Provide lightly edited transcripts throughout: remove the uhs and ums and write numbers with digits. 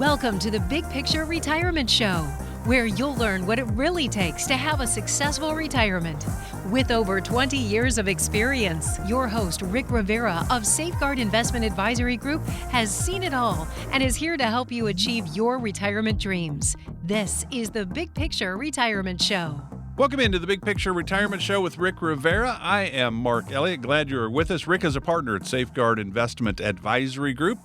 Welcome to the Big Picture Retirement Show, where you'll learn what it really takes to have a successful retirement. With over 20 years of experience, your host, Rick Rivera of Safeguard Investment Advisory Group, has seen it all and is here to help you achieve your retirement dreams. This is the Big Picture Retirement Show. Welcome into the Big Picture Retirement Show with Rick Rivera. I am Mark Elliott. Glad you're with us. Rick is a partner at Safeguard Investment Advisory Group.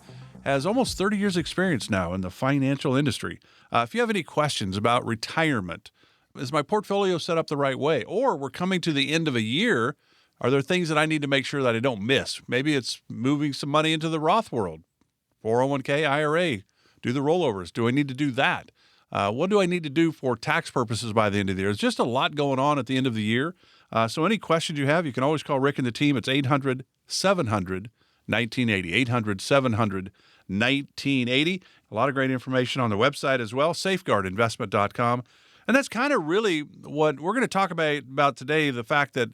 Has almost 30 years experience now in the financial industry. If you have any questions about retirement, is my portfolio set up the right way? Or we're coming to the end of a year, are there things that I need to make sure that I don't miss? Maybe it's moving some money into the Roth world, 401k, IRA, do the rollovers. Do I need to do that? What do I need to do for tax purposes by the end of the year? There's just a lot going on at the end of the year. So any questions you have, you can always call Rick and the team. It's 800-700-1980, 800-700-1980. A lot of great information on the website as well, safeguardinvestment.com. And that's kind of really what we're going to talk about today, the fact that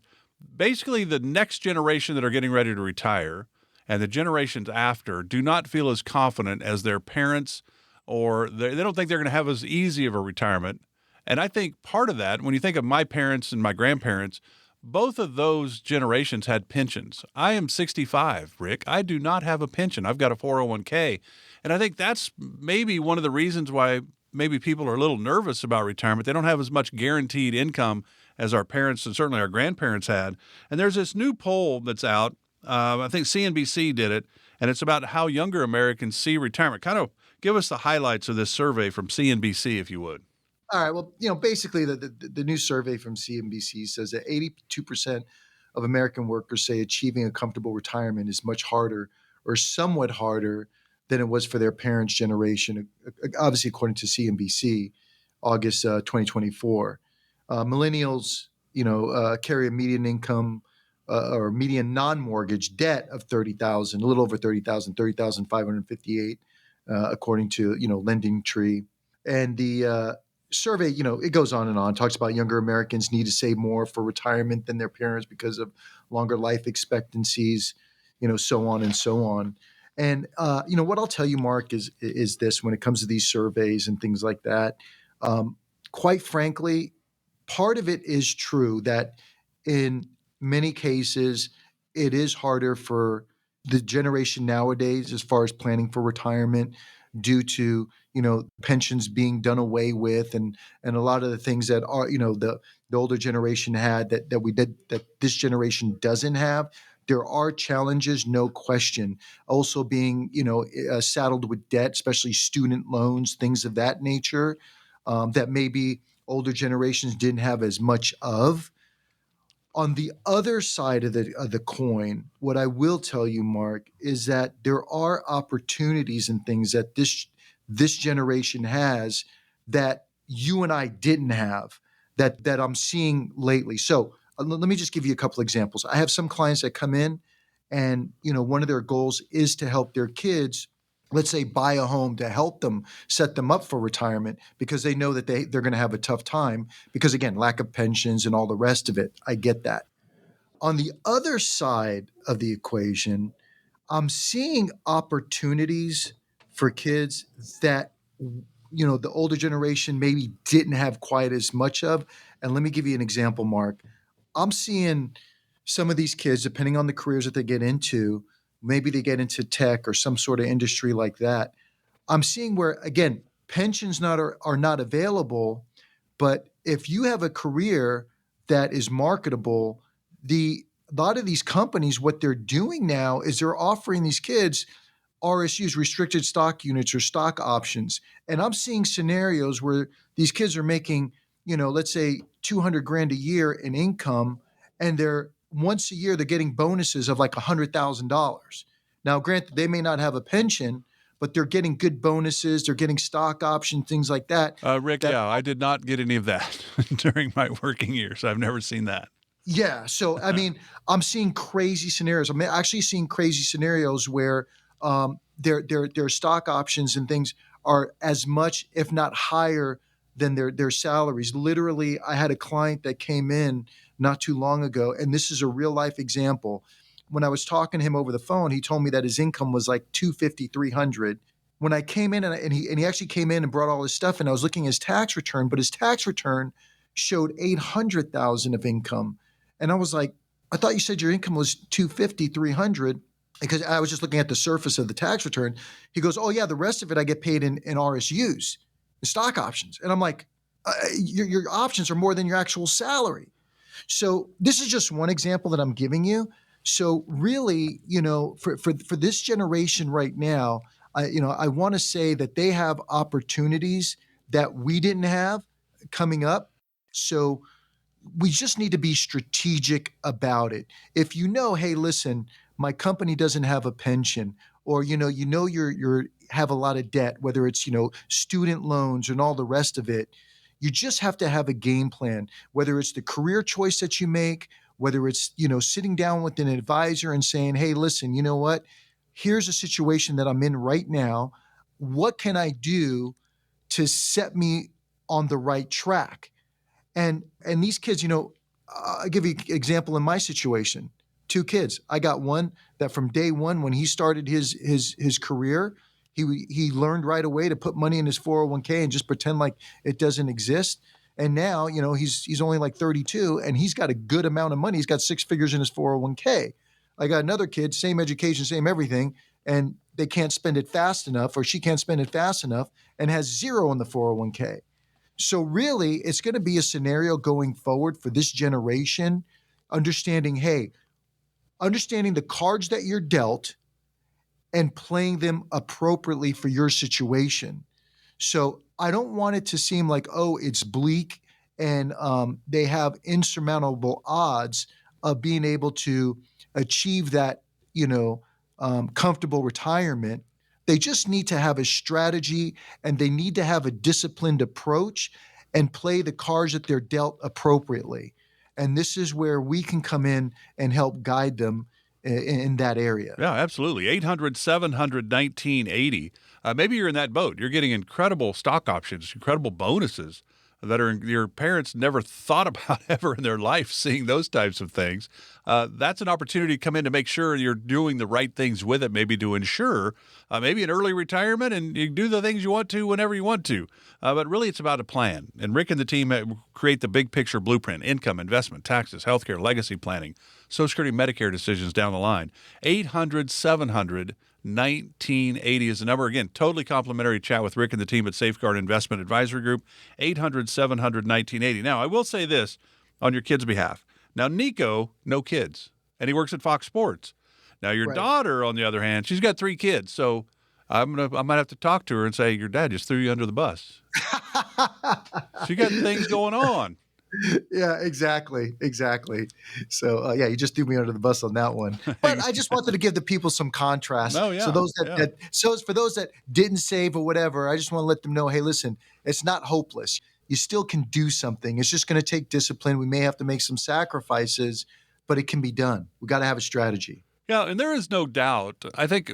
basically the next generation that are getting ready to retire and the generations after do not feel as confident as their parents, or they don't think they're going to have as easy of a retirement. And I think part of that, when you think of my parents and my grandparents, both of those generations had pensions. I am 65, Rick. I do not have a pension. I've got a 401k. And I think that's maybe one of the reasons why maybe people are a little nervous about retirement. They don't have as much guaranteed income as our parents and certainly our grandparents had. And there's this new poll that's out. I think CNBC did it, and it's about how younger Americans see retirement. Kind of give us the highlights of this survey from CNBC, if you would. All right. Well, basically the new survey from CNBC says that 82% of American workers say achieving a comfortable retirement is much harder or somewhat harder than it was for their parents' generation, obviously according to CNBC, August 2024. Millennials, carry a median income or median non-mortgage debt of $30,000, a little over $30,000, $30,558, according to, Lending Tree. And the survey, it goes on and on, talks about younger Americans need to save more for retirement than their parents because of longer life expectancies, so on and so on. And, what I'll tell you, Mark, is this: when it comes to these surveys and things like that, quite frankly, part of it is true that in many cases, it is harder for the generation nowadays as far as planning for retirement due to, pensions being done away with and a lot of the things that are, the older generation had that this generation doesn't have. There are challenges, no question. Also being, saddled with debt, especially student loans, things of that nature, that maybe older generations didn't have as much of. On the other side of the coin, what I will tell you, Mark, is that there are opportunities and things that this generation has that you and I didn't have that I'm seeing lately. So let me just give you a couple examples. I have some clients that come in and, one of their goals is to help their kids, let's say, buy a home to help them set them up for retirement because they know that they're going to have a tough time because, again, lack of pensions and all the rest of it. I get that. On the other side of the equation, I'm seeing opportunities for kids that, the older generation maybe didn't have quite as much of. And let me give you an example, Mark. I'm seeing some of these kids, depending on the careers that they get into, maybe they get into tech or some sort of industry like that. I'm seeing where, again, pensions are not available, but if you have a career that is marketable, a lot of these companies, what they're doing now is they're offering these kids RSUs, restricted stock units or stock options. And I'm seeing scenarios where these kids are making, let's say $200,000 a year in income, and once a year they're getting bonuses of like $100,000. Now, granted, they may not have a pension, but they're getting good bonuses. They're getting stock options, things like that. Rick, I did not get any of that during my working years. I've never seen that. Yeah. So, I mean, I'm seeing crazy scenarios. I'm actually seeing crazy scenarios where their stock options and things are as much, if not higher, than their salaries. Literally, I had a client that came in not too long ago, and this is a real life example. When I was talking to him over the phone, he told me that his income was like $250,000, $300,000. when I came in and he actually came in and brought all his stuff, and I was looking at his tax return, but his tax return showed 800,000 of income. And I was like, I thought you said your income was 250, 300, because I was just looking at the surface of the tax return. He goes, oh yeah, the rest of it I get paid in RSUs, in stock options. And I'm like, your options are more than your actual salary. So this is just one example that I'm giving you. So really, for this generation right now, I want to say that they have opportunities that we didn't have coming up. So we just need to be strategic about it. If hey, listen, my company doesn't have a pension, or you're have a lot of debt, whether it's student loans and all the rest of it, you just have to have a game plan, whether it's the career choice that you make, whether it's sitting down with an advisor and saying, hey, listen, you know what? Here's a situation that I'm in right now. What can I do to set me on the right track? And these kids, I'll give you an example in my situation. 2 kids. I got one that from day one, when he started his career, he learned right away to put money in his 401k and just pretend like it doesn't exist. And now, he's only like 32 and he's got a good amount of money. He's got 6 figures in his 401k. I got another kid, same education, same everything, and they can't spend it fast enough, or she can't spend it fast enough, and has 0 in the 401k. So really, it's going to be a scenario going forward for this generation, understanding the cards that you're dealt and playing them appropriately for your situation. So I don't want it to seem like, oh, it's bleak and they have insurmountable odds of being able to achieve that, comfortable retirement. They just need to have a strategy, and they need to have a disciplined approach and play the cards that they're dealt appropriately. And this is where we can come in and help guide them in that area. Yeah, absolutely. 800-700-1980. Maybe you're in that boat. You're getting incredible stock options, incredible bonuses that your parents never thought about ever in their life, seeing those types of things. That's an opportunity to come in to make sure you're doing the right things with it, maybe to ensure maybe an early retirement, and you do the things you want to whenever you want to. But really, it's about a plan. And Rick and the team create the big picture blueprint: income, investment, taxes, healthcare, legacy planning, Social Security, Medicare decisions down the line. 800-700-1980 is the number. Again, totally complimentary chat with Rick and the team at Safeguard Investment Advisory Group. 800-700-1980. Now, I will say this on your kids' behalf. Now, Nico, no kids, and he works at Fox Sports. Now, your daughter, on the other hand, she's got 3 kids, so I might have to talk to her and say, your dad just threw you under the bus. She got things going on. Yeah, exactly. So, you just threw me under the bus on that one. But I just wanted to give the people some contrast. Oh, yeah. So for those that didn't save or whatever, I just want to let them know, hey, listen, it's not hopeless. You still can do something. It's just going to take discipline. We may have to make some sacrifices, but it can be done. We got to have a strategy. Yeah, and there is no doubt. I think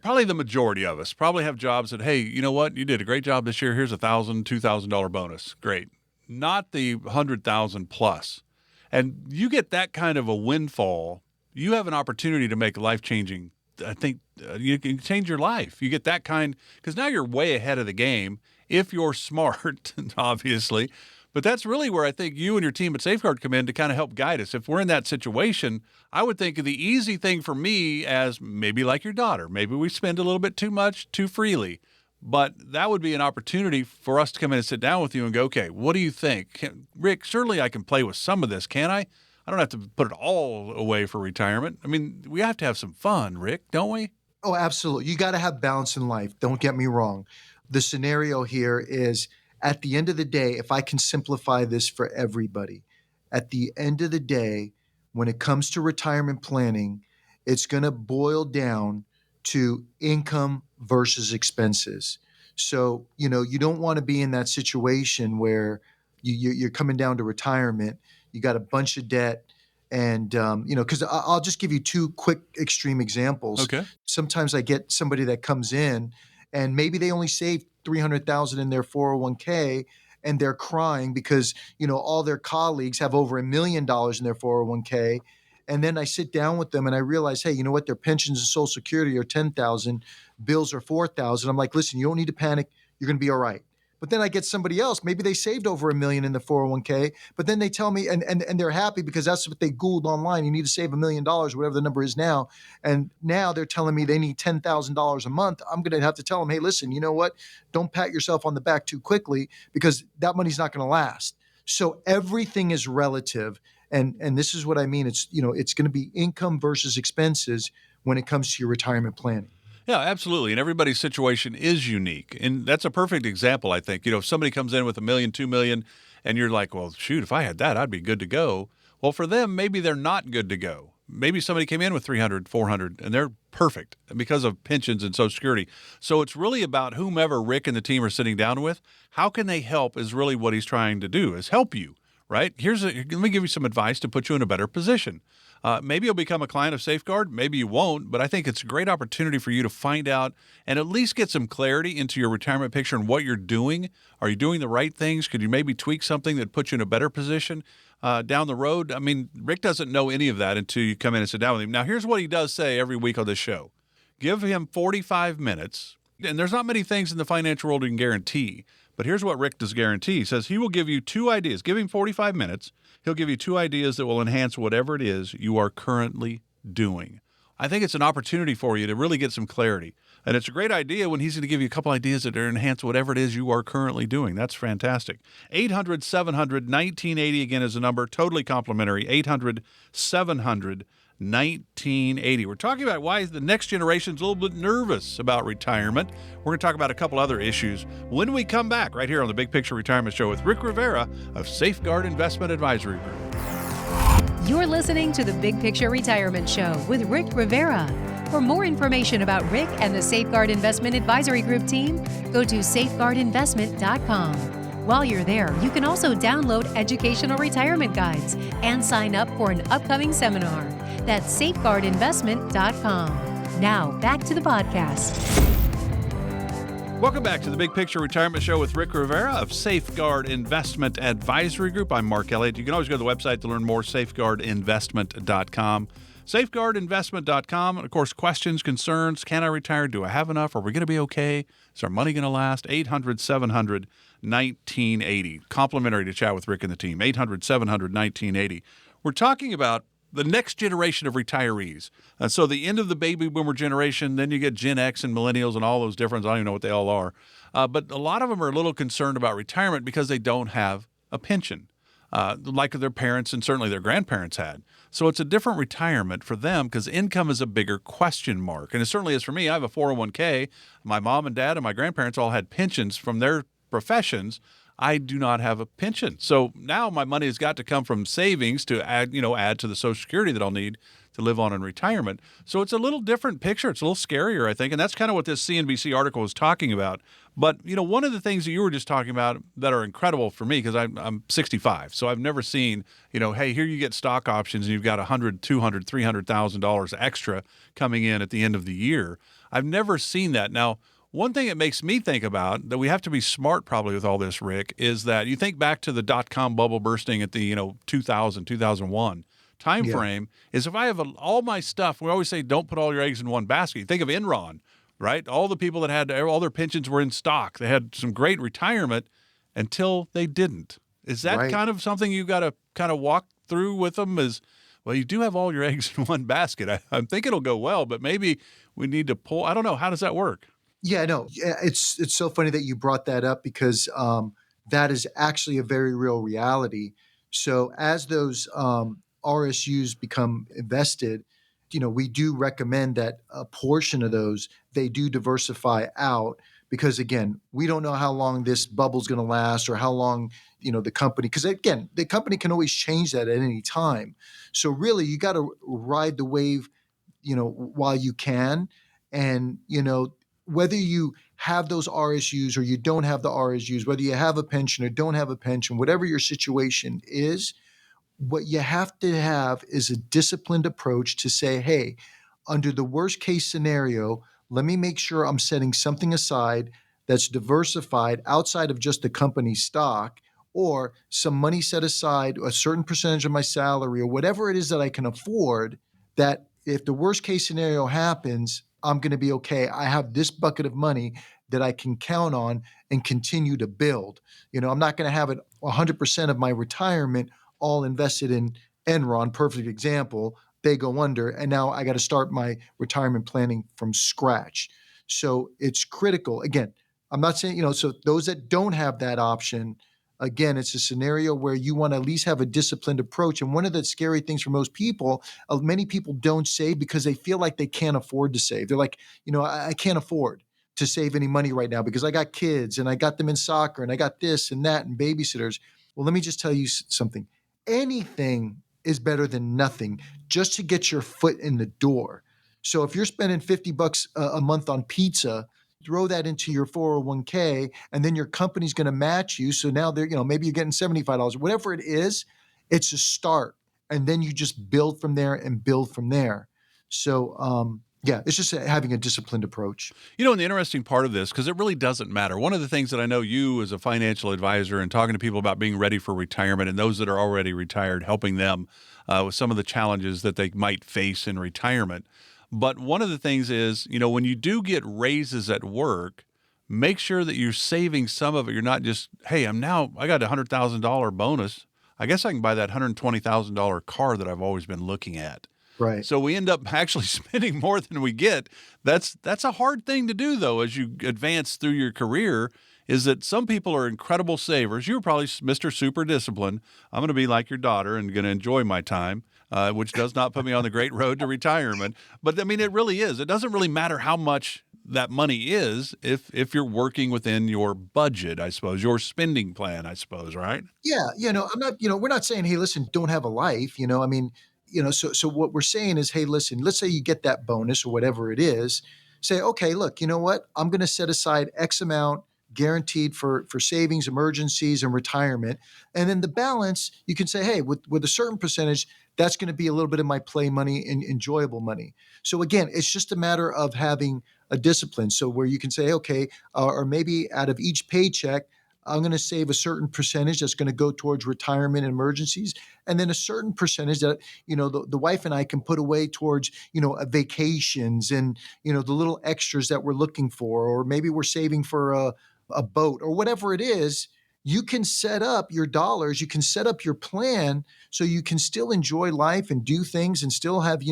probably the majority of us probably have jobs that, hey, you know what? You did a great job this year. Here's $1,000, $2,000 bonus. Great. Not the 100,000 plus. And you get that kind of a windfall, you have an opportunity to make life-changing. I think you can change your life. You get that kind, because now you're way ahead of the game if you're smart, obviously. But that's really where I think you and your team at Safeguard come in to kind of help guide us. If we're in that situation, I would think of the easy thing for me as maybe like your daughter. Maybe we spend a little bit too much, too freely. But that would be an opportunity for us to come in and sit down with you and go, okay, what do you think? Rick, surely I can play with some of this, can't I? I don't have to put it all away for retirement. I mean, we have to have some fun, Rick, don't we? Oh, absolutely. You got to have balance in life. Don't get me wrong. The scenario here is, at the end of the day, if I can simplify this for everybody, at the end of the day, when it comes to retirement planning, it's going to boil down to income versus expenses. So, you don't want to be in that situation where you're coming down to retirement, you got a bunch of debt, and, because I'll just give you 2 quick extreme examples. Okay. Sometimes I get somebody that comes in and maybe they only saved $300,000 in their 401k, and they're crying because, all their colleagues have over $1 million in their 401k, And then I sit down with them and I realize, hey, you know what? Their pensions and Social Security are 10,000, bills are 4,000. I'm like, listen, you don't need to panic. You're going to be all right. But then I get somebody else. Maybe they saved over $1 million in the 401k, but then they tell me, and they're happy because that's what they Googled online. You need to save $1 million, whatever the number is now. And now they're telling me they need $10,000 a month. I'm going to have to tell them, hey, listen, you know what? Don't pat yourself on the back too quickly because that money's not going to last. So everything is relative. And this is what I mean. It's, it's going to be income versus expenses when it comes to your retirement planning. Yeah, absolutely. And everybody's situation is unique. And that's a perfect example, I think. If somebody comes in with $1 million, $2 million, and you're like, well, shoot, if I had that, I'd be good to go. Well, for them, maybe they're not good to go. Maybe somebody came in with 300, 400, and they're perfect because of pensions and Social Security. So it's really about whomever Rick and the team are sitting down with. How can they help is really what he's trying to do, is help you, right? Let me give you some advice to put you in a better position. Maybe you'll become a client of Safeguard. Maybe you won't, but I think it's a great opportunity for you to find out and at least get some clarity into your retirement picture and what you're doing. Are you doing the right things? Could you maybe tweak something that puts you in a better position down the road? I mean, Rick doesn't know any of that until you come in and sit down with him. Now, here's what he does say every week on this show. Give him 45 minutes. And there's not many things in the financial world you can guarantee, but here's what Rick does guarantee. He says he will give you 2 ideas. Give him 45 minutes. He'll give you 2 ideas that will enhance whatever it is you are currently doing. I think it's an opportunity for you to really get some clarity. And it's a great idea when he's going to give you a couple ideas that enhance whatever it is you are currently doing. That's fantastic. 800-700-1980 again is the number. Totally complimentary. 800-700-1980. We're talking about why the next generation's a little bit nervous about retirement. We're going to talk about a couple other issues when we come back right here on the Big Picture Retirement Show with Rick Rivera of Safeguard Investment Advisory Group. You're listening to the Big Picture Retirement Show with Rick Rivera. For more information about Rick and the Safeguard Investment Advisory Group team, go to safeguardinvestment.com. While you're there, you can also download educational retirement guides and sign up for an upcoming seminar. That's safeguardinvestment.com. Now, back to the podcast. Welcome back to the Big Picture Retirement Show with Rick Rivera of Safeguard Investment Advisory Group. I'm Mark Elliott. You can always go to the website to learn more, safeguardinvestment.com. Safeguardinvestment.com. And of course, questions, concerns, can I retire? Do I have enough? Are we going to be okay? Is our money going to last? 800-700-1980. Complimentary to chat with Rick and the team. 800-700-1980. We're talking about the next generation of retirees. So the end of the baby boomer generation, then you get Gen X and millennials and all those different, I don't even know what they all are. But a lot of them are a little concerned about retirement because they don't have a pension, like their parents and certainly their grandparents had. So it's a different retirement for them because income is a bigger question mark. And it certainly is for me. I have a 401k. My mom and dad and my grandparents all had pensions from their professions. I do not have a pension. So now my money has got to come from savings to add to the Social Security that I'll need to live on in retirement. So it's a little different picture. It's a little scarier, I think. And that's kind of what this CNBC article is talking about. But, one of the things that you were just talking about that are incredible for me, because I'm 65, so I've never seen, hey, here you get stock options and you've got $100,000, $200,000, $300,000 extra coming in at the end of the year. I've never seen that. Now, one thing it makes me think about that we have to be smart probably with all this, Rick, is that you think back to the dot-com bubble bursting at the 2000, 2001 time frame, is if I have all my stuff, we always say don't put all your eggs in one basket. You think of Enron, right? All the people that had all their pensions were in stock. They had some great retirement until they didn't. Is that kind of something you got to kind of walk through with them? Well, you do have all your eggs in one basket. I think it'll go well, but maybe we need to pull. I don't know. How does that work? Yeah, no, it's so funny that you brought that up because that is actually a very real reality. So as those RSUs become invested, we do recommend that a portion of those, they do diversify out because, again, we don't know how long this bubble's going to last or how long, the company, because, again, the company can always change that at any time. So really, you got to ride the wave, while you can. And, whether you have those RSUs or you don't have the RSUs, whether you have a pension or don't have a pension, whatever your situation is, what you have to have is a disciplined approach to say, hey, under the worst case scenario, let me make sure I'm setting something aside that's diversified outside of just the company stock or some money set aside, a certain percentage of my salary, or whatever it is that I can afford, that if the worst case scenario happens, I'm going to be okay. I have this bucket of money that I can count on and continue to build. I'm not going to have it 100% of my retirement all invested in Enron, perfect example. They go under, and now I got to start my retirement planning from scratch. So it's critical. Again, I'm not saying, so those that don't have that option, again, it's a scenario where you want to at least have a disciplined approach. And one of the scary things for most people, many people don't save because they feel like they can't afford to save. They're like, I can't afford to save any money right now because I got kids and I got them in soccer and I got this and that and babysitters. Well, let me just tell you something. Anything is better than nothing just to get your foot in the door. So if you're spending $50 a month on pizza, throw that into your 401k, and then your company's going to match you. So now maybe you're getting $75, whatever it is, it's a start. And then you just build from there and build from there. So, it's just having a disciplined approach. And the interesting part of this, because it really doesn't matter. One of the things that I know you as a financial advisor and talking to people about being ready for retirement and those that are already retired, helping them with some of the challenges that they might face in retirement. But one of the things is, when you do get raises at work, make sure that you're saving some of it. You're not just, hey, I got a $100,000 bonus. I guess I can buy that $120,000 car that I've always been looking at. Right. So we end up actually spending more than we get. That's a hard thing to do, though, as you advance through your career, is that some people are incredible savers. You're probably Mr. Super Disciplined. I'm going to be like your daughter and going to enjoy my time, which does not put me on the great road to retirement. But, it really is. It doesn't really matter how much that money is if you're working within your budget, I suppose, your spending plan, I suppose, right? Yeah. I'm not, we're not saying, hey, listen, don't have a life. So what we're saying is, hey, listen, let's say you get that bonus or whatever it is. Say, okay, look, you know what? I'm going to set aside X amount guaranteed for savings, emergencies, and retirement. And then the balance, you can say, hey, with a certain percentage, that's going to be a little bit of my play money and enjoyable money. So again, it's just a matter of having a discipline. So where you can say, okay, or maybe out of each paycheck, I'm going to save a certain percentage that's going to go towards retirement and emergencies. And then a certain percentage that, the wife and I can put away towards, vacations and, the little extras that we're looking for, or maybe we're saving for a boat or whatever it is. You can set up your dollars, you can set up your plan so you can still enjoy life and do things and still have,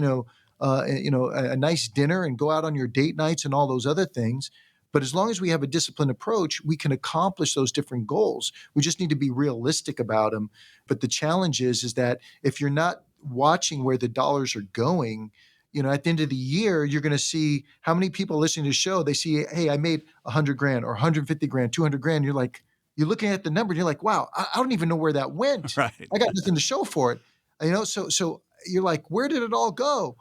a nice dinner and go out on your date nights and all those other things. But as long as we have a disciplined approach, we can accomplish those different goals. We just need to be realistic about them. But the challenge is that if you're not watching where the dollars are going, at the end of the year, you're going to see how many people listening to the show, they see, hey, I made 100 grand or 150 grand, 200 grand. You're looking at the number and you're like, wow, I don't even know where that went. Right. I got nothing to show for it. So you're like, where did it all go?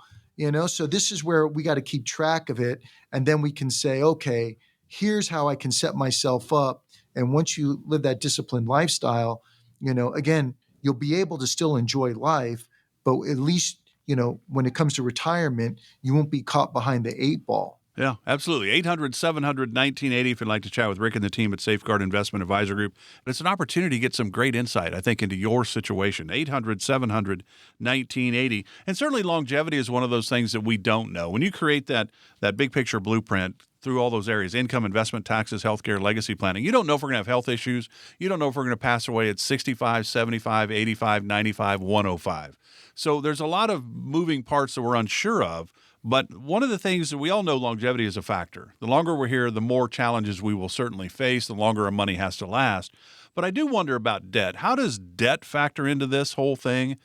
So this is where we got to keep track of it. And then we can say, okay, here's how I can set myself up. And once you live that disciplined lifestyle, again, you'll be able to still enjoy life, but at least, when it comes to retirement, you won't be caught behind the 8 ball. Yeah, absolutely. 800-700-1980 if you'd like to chat with Rick and the team at Safeguard Investment Advisor Group. It's an opportunity to get some great insight, I think, into your situation. 800-700-1980. And certainly longevity is one of those things that we don't know. When you create that big picture blueprint through all those areas, income, investment, taxes, healthcare, legacy planning, you don't know if we're going to have health issues. You don't know if we're going to pass away at 65, 75, 85, 95, 105. So there's a lot of moving parts that we're unsure of. But one of the things that we all know, longevity is a factor. The longer we're here, the more challenges we will certainly face, the longer our money has to last. But I do wonder about debt. How does debt factor into this whole thing?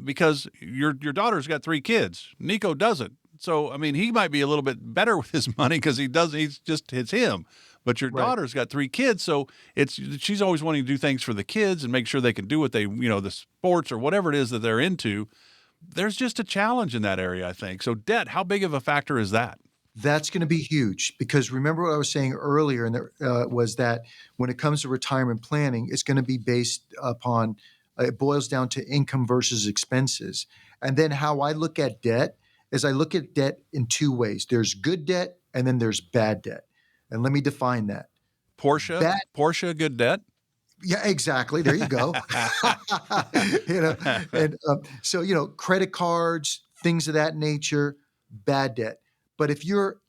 Because your daughter's got 3 kids. Nico doesn't. So, he might be a little bit better with his money because it's him. But your daughter's got 3 kids, so she's always wanting to do things for the kids and make sure they can do what they, the sports or whatever it is that they're into. There's just a challenge in that area, I think. So debt, how big of a factor is that? That's going to be huge because remember what I was saying earlier, and was that when it comes to retirement planning, it's going to be based upon, it boils down to income versus expenses. And then how I look at debt is I look at debt in 2 ways. There's good debt and then there's bad debt. And let me define that. Portia, good debt? Yeah, exactly. There you go. you know, and so credit cards, things of that nature, bad debt. But if you're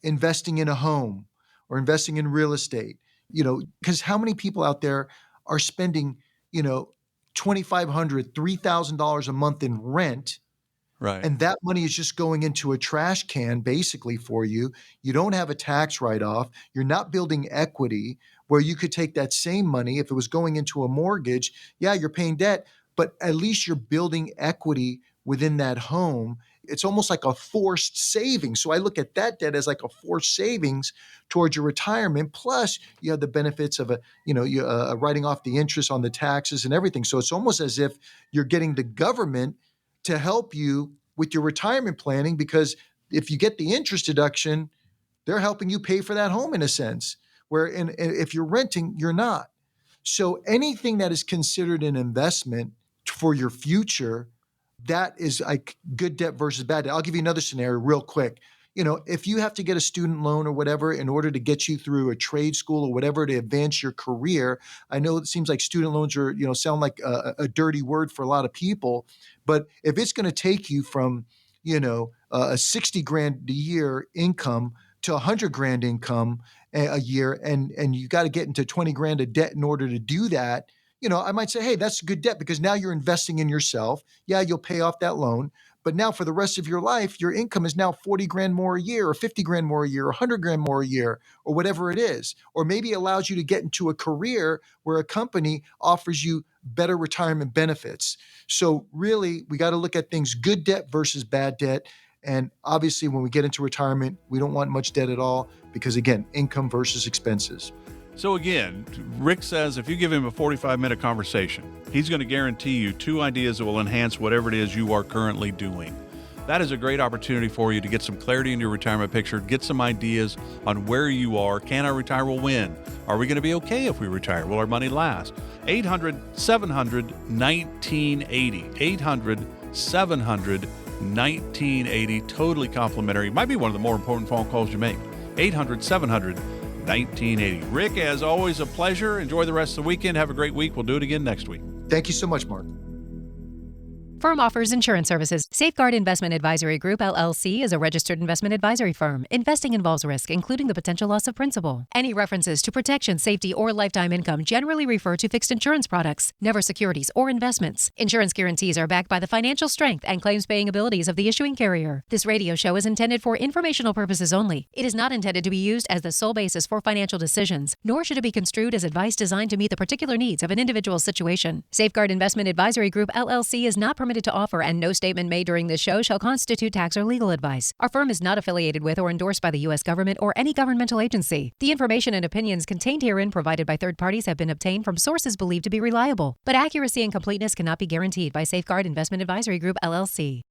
investing in a home or investing in real estate, because how many people out there are spending $2,500, $3,000 a month in rent, Right. and that money is just going into a trash can basically for you. You don't have a tax write-off. You're not building equity where you could take that same money. If it was going into a mortgage, yeah, you're paying debt, but at least you're building equity within that home. It's almost like a forced savings. So I look at that debt as like a forced savings towards your retirement. Plus, you have the benefits of writing off the interest on the taxes and everything. So it's almost as if you're getting the government to help you with your retirement planning, because if you get the interest deduction, they're helping you pay for that home in a sense, where if you're renting, you're not. So anything that is considered an investment for your future, that is like good debt versus bad debt. I'll give you another scenario real quick. If you have to get a student loan or whatever in order to get you through a trade school or whatever to advance your career, I know it seems like student loans are, sound like a dirty word for a lot of people, but if it's going to take you from, a 60 grand a year income to 100 grand income a year, and you got to get into 20 grand of debt in order to do that, I might say, hey, that's good debt because now you're investing in yourself. Yeah, you'll pay off that loan. But now for the rest of your life, your income is now 40 grand more a year or 50 grand more a year or 100 grand more a year or whatever it is. Or maybe it allows you to get into a career where a company offers you better retirement benefits. So really, we got to look at things good debt versus bad debt. And obviously, when we get into retirement, we don't want much debt at all because, again, income versus expenses. So again, Rick says if you give him a 45-minute conversation, he's going to guarantee you 2 ideas that will enhance whatever it is you are currently doing. That is a great opportunity for you to get some clarity in your retirement picture, get some ideas on where you are. Can I retire? Well, when? Are we going to be okay if we retire? Will our money last? 800-700-1980. 800-700-1980. Totally complimentary. Might be one of the more important phone calls you make. 800-700-1980. Rick, as always, a pleasure. Enjoy the rest of the weekend. Have a great week. We'll do it again next week. Thank you so much, Mark. Firm offers insurance services. Safeguard Investment Advisory Group, LLC is a registered investment advisory firm. Investing involves risk, including the potential loss of principal. Any references to protection, safety, or lifetime income generally refer to fixed insurance products, never securities or investments. Insurance guarantees are backed by the financial strength and claims-paying abilities of the issuing carrier. This radio show is intended for informational purposes only. It is not intended to be used as the sole basis for financial decisions, nor should it be construed as advice designed to meet the particular needs of an individual's situation. Safeguard Investment Advisory Group, LLC is not permitted to offer, and no statement made during this show shall constitute tax or legal advice. Our firm is not affiliated with or endorsed by the U.S. government or any governmental agency. The information and opinions contained herein provided by third parties have been obtained from sources believed to be reliable, but accuracy and completeness cannot be guaranteed by Safeguard Investment Advisory Group, LLC.